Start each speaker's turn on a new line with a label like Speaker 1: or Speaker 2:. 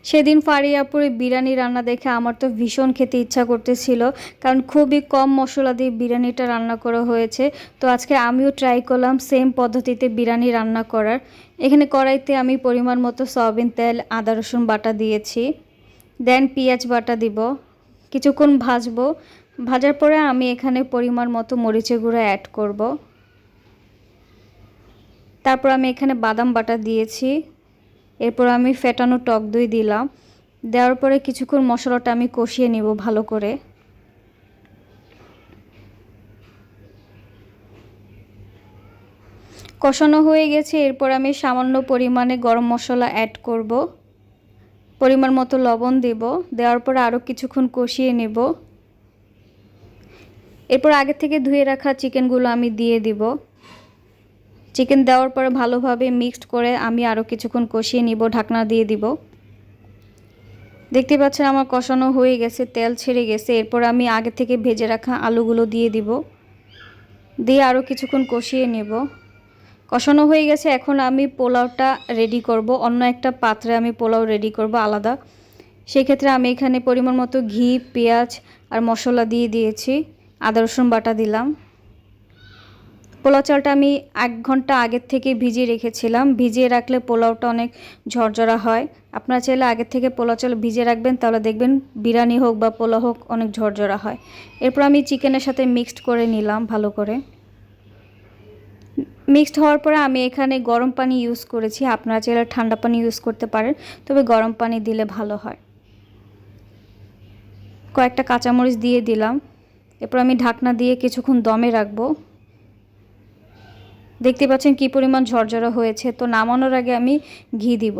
Speaker 1: সেদিন ফারিয়া আপুর বিরিয়ানি রান্না দেখে আমার তো ভীষণ খেতে ইচ্ছা করতেছিল, কারণ খুবই কম মশলা দিয়ে বিরিয়ানিটা রান্না করা হয়েছে। তো আজকে আমিও ট্রাই করলাম সেম পদ্ধতিতে বিরিয়ানি রান্না করার। এখানে কড়াইতে আমি পরিমাণ মতো সয়াবিন তেল, আদা রসুন বাটা দিয়েছি, দেন পেঁয়াজ বাটা দিব, কিছুক্ষণ ভাজবো। ভাজার পরে আমি এখানে পরিমাণ মতো মরিচের গুঁড়ো অ্যাড করব। তারপর আমি এখানে বাদাম বাটা দিয়েছি, এরপর আমি ফেটানো টক দই দিলাম। দেওয়ার পরে কিছুক্ষণ মশলাটা আমি কষিয়ে নিব ভালো করে। কষানো হয়ে গেছে, এরপর আমি সামান্য পরিমাণে গরম মশলা অ্যাড করব, পরিমাণ মতো লবণ দেব। দেওয়ার পর আরও কিছুক্ষণ কষিয়ে নেব। এরপর আগে থেকে ধুয়ে রাখা চিকেনগুলো আমি দিয়ে দিব। চিকেন দেওয়ার পরে ভালোভাবে মিক্সড করে আমি আরও কিছুক্ষণ কষিয়ে নিব, ঢাকনা দিয়ে দিব। দেখতে পাচ্ছেন আমার কষানো হয়ে গেছে, তেল ছেড়ে গেছে। এরপর আমি আগে থেকে ভেজে রাখা আলুগুলো দিয়ে দিব, দিয়ে আরও কিছুক্ষণ কষিয়ে নেব। কষানো হয়ে গেছে, এখন আমি পোলাওটা রেডি করব। অন্য একটা পাত্রে আমি পোলাও রেডি করব আলাদা। সেক্ষেত্রে আমি এখানে পরিমাণ মতো ঘি, পেঁয়াজ আর মশলা দিয়ে দিয়েছি, আদা রসুন বাটা দিলাম। পোলাও চালটা আমি 1 ঘন্টা আগের থেকে ভিজিয়ে রেখেছিলাম। ভিজিয়ে রাখলে পোলাওটা অনেক ঝরঝরা হয়। আপনারা চাইলে আগের থেকে পোলাও চাল ভিজিয়ে রাখবেন, তাহলে দেখবেন বিরিয়ানি হোক বা পোলাও হোক অনেক ঝরঝরা হয়। এরপর আমি চিকেনের সাথে মিক্সড করে নিলাম ভালো করে। মিক্সড হওয়ার পরে আমি এখানে গরম পানি ইউজ করেছি, আপনারা চাইলে ঠান্ডা পানি ইউজ করতে পারেন, তবে গরম পানি দিলে ভালো হয়। কয়েকটা কাঁচামরিচ দিয়ে দিলাম। এরপর আমি ঢাকনা দিয়ে কিছুক্ষণ দমে রাখবো। দেখতে পাচ্ছেন কি পরিমাণ ঝরঝরা হয়েছে। তো নামানোর আগে আমি ঘি দিব।